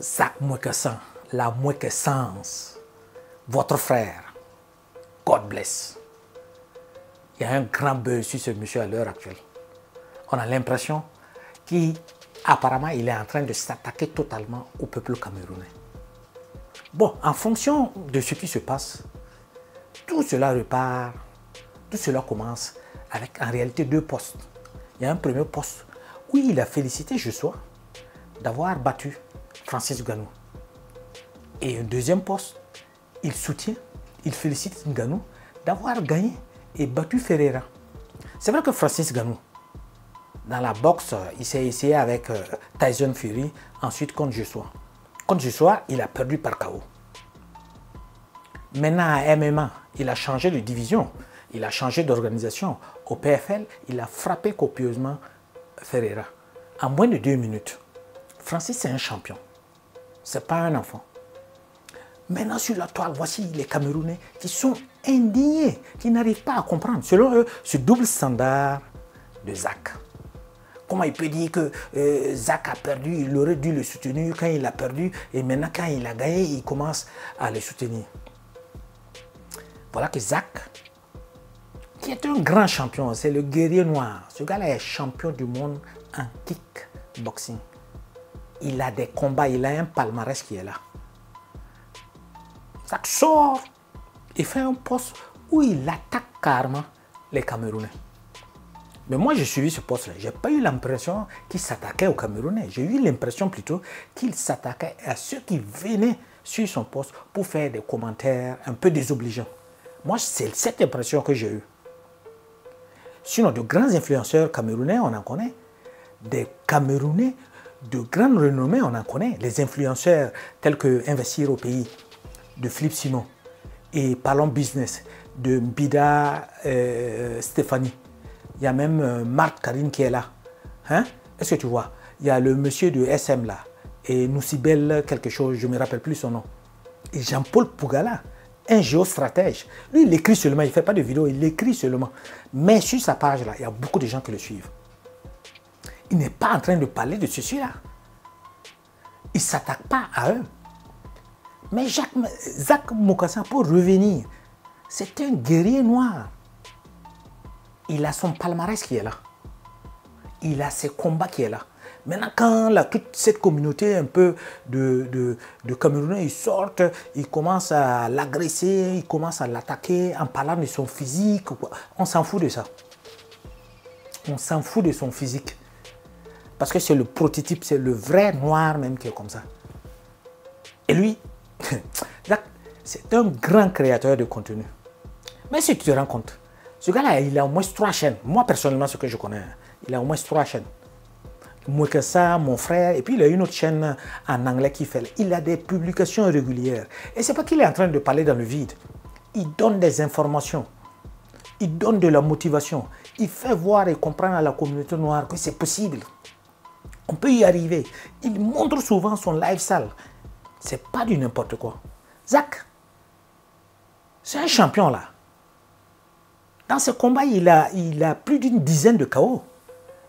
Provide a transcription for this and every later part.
Zak Mwekessan, la Mwekessance, votre frère, God bless. Il y a un grand buzz sur ce monsieur à l'heure actuelle. On a l'impression qu'apparemment il est en train de s'attaquer totalement au peuple camerounais. Bon, en fonction de ce qui se passe, tout cela repart, tout cela commence avec en réalité deux postes. Il y a un premier poste où il a félicité Joshua d'avoir battu Francis Ngannou. Et un deuxième poste, il soutient, il félicite Ngannou d'avoir gagné et battu Ferreira. C'est vrai que Francis Ngannou, dans la boxe, il s'est essayé avec Tyson Fury, ensuite contre Joshua. Contre Joshua, il a perdu par KO. Maintenant à MMA, il a changé de division, il a changé d'organisation. Au PFL, il a frappé copieusement Ferreira. En moins de 2 minutes, Francis c'est un champion. Ce n'est pas un enfant. Maintenant sur la toile, voici les Camerounais qui sont indignés, qui n'arrivent pas à comprendre, selon eux, ce double standard de Zak. Comment il peut dire que Zak a perdu, il aurait dû le soutenir quand il a perdu, et maintenant quand il a gagné, il commence à le soutenir. Voilà que Zak, qui est un grand champion, c'est le guerrier noir. Ce gars-là est champion du monde en kickboxing. Il a des combats, il a un palmarès qui est là. Zak sort et fait un poste où il attaque carrément les Camerounais. Mais moi, j'ai suivi ce poste-là. Je n'ai pas eu l'impression qu'il s'attaquait aux Camerounais. J'ai eu l'impression plutôt qu'il s'attaquait à ceux qui venaient sur son poste pour faire des commentaires un peu désobligeants. Moi, c'est cette impression que j'ai eue. Sinon, de grands influenceurs camerounais, on en connaît. Des Camerounais de grande renommée, on en connaît. Les influenceurs tels que Investir au pays, de Philippe Simon, et Parlons Business, de Mbida Stéphanie. Il y a même Marc Karine qui est là. Hein? Est-ce que tu vois? Il y a le monsieur de SM là, et Noussibel quelque chose, je ne me rappelle plus son nom. Et Jean-Paul Pougala, un géostratège. Lui, il écrit seulement, il ne fait pas de vidéo, il écrit seulement. Mais sur sa page là, il y a beaucoup de gens qui le suivent. Il n'est pas en train de parler de ceci-là. Il ne s'attaque pas à eux. Mais Zak Mwekessan, pour revenir, c'est un guerrier noir. Il a son palmarès qui est là. Il a ses combats qui est là. Maintenant, quand toute cette communauté un peu de Camerounais, ils sortent, ils commencent à l'agresser, ils commencent à l'attaquer en parlant de son physique. On s'en fout de ça. On s'en fout de son physique. Parce que c'est le prototype, c'est le vrai noir même qui est comme ça. Et lui, c'est un grand créateur de contenu. Mais si tu te rends compte, ce gars-là, il a au moins 3 chaînes. Moi, personnellement, ce que je connais, il a au moins 3 chaînes. Mwekessan, mon frère, et puis il a une autre chaîne en anglais qui fait. Il a des publications régulières. Et c'est pas qu'il est en train de parler dans le vide. Il donne des informations. Il donne de la motivation. Il fait voir et comprendre à la communauté noire que c'est possible. On peut y arriver. Il montre souvent son lifestyle. C'est pas du n'importe quoi. Zak, c'est un champion là. Dans ce combat, il a plus d'une dizaine de KO.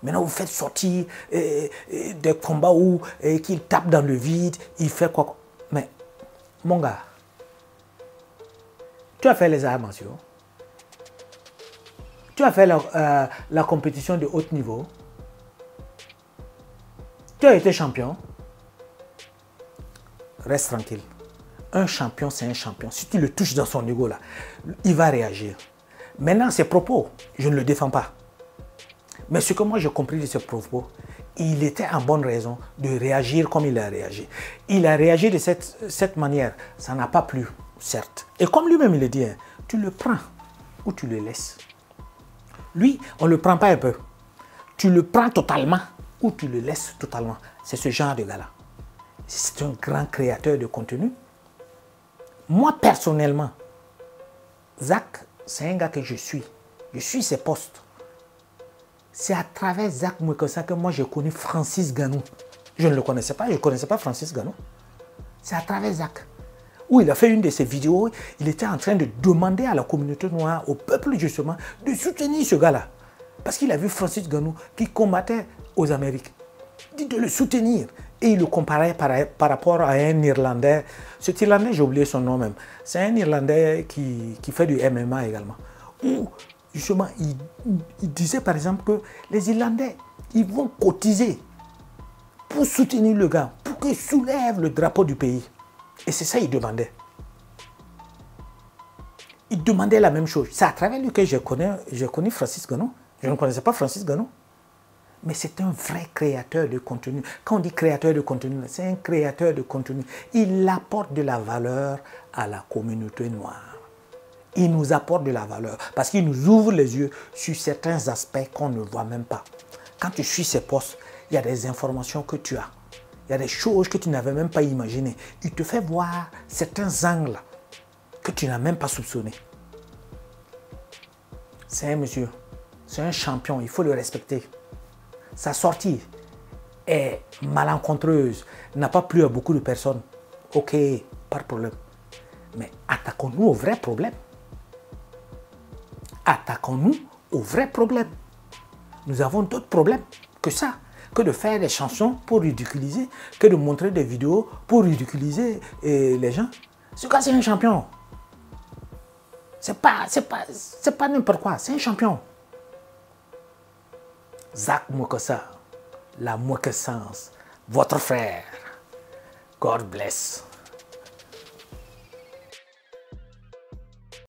Maintenant, vous faites sortir des combats où qu'il tape dans le vide, il fait quoi. Mais, mon gars, tu as fait les arts martiaux. Tu as fait la compétition de haut niveau. Tu as été champion. Reste tranquille. Un champion, c'est un champion. Si tu le touches dans son ego, là, il va réagir. Maintenant, ses propos, je ne le défends pas. Mais ce que moi j'ai compris de ses propos, il était en bonne raison de réagir comme il a réagi. Il a réagi de cette manière. Ça n'a pas plu, certes. Et comme lui-même il le dit, hein, tu le prends ou tu le laisses. Lui, on ne le prend pas un peu. Tu le prends totalement ou tu le laisses totalement. C'est ce genre de gars-là. C'est un grand créateur de contenu. Moi, personnellement, Zak, c'est un gars que je suis. Je suis ses posts. C'est à travers Zak Mwekessan que moi j'ai connu Francis Ngannou. Je ne le connaissais pas, je ne connaissais pas Francis Ngannou. C'est à travers Zak. Où il a fait une de ses vidéos, il était en train de demander à la communauté noire, au peuple justement, de soutenir ce gars-là. Parce qu'il a vu Francis Ngannou qui combattait aux Amériques. Il dit de le soutenir. Et il le comparait par rapport à un Irlandais. Cet Irlandais, j'ai oublié son nom même. C'est un Irlandais qui fait du MMA également. Où, justement, il disait par exemple que les Irlandais, ils vont cotiser pour soutenir le gars, pour qu'il soulève le drapeau du pays. Et c'est ça qu'il demandait. Il demandait la même chose. C'est à travers lui que j'ai connu Francis Ngannou. Je ne connaissais pas Francis Ngannou. Mais c'est un vrai créateur de contenu. Quand on dit créateur de contenu, c'est un créateur de contenu. Il apporte de la valeur à la communauté noire. Il nous apporte de la valeur parce qu'il nous ouvre les yeux sur certains aspects qu'on ne voit même pas. Quand tu suis ses posts, il y a des informations que tu as. Il y a des choses que tu n'avais même pas imaginées. Il te fait voir certains angles que tu n'as même pas soupçonnés. C'est un monsieur, c'est un champion, il faut le respecter. Sa sortie est malencontreuse, n'a pas plu à beaucoup de personnes. Ok, pas de problème. Mais attaquons-nous au vrai problème. Attaquons-nous au vrai problème. Nous avons d'autres problèmes que ça, que de faire des chansons pour ridiculiser, que de montrer des vidéos pour ridiculiser les gens. Ce gars, c'est un champion. C'est pas n'importe quoi, c'est un champion. Zach Moukassa, la Moukessance, votre frère. God bless.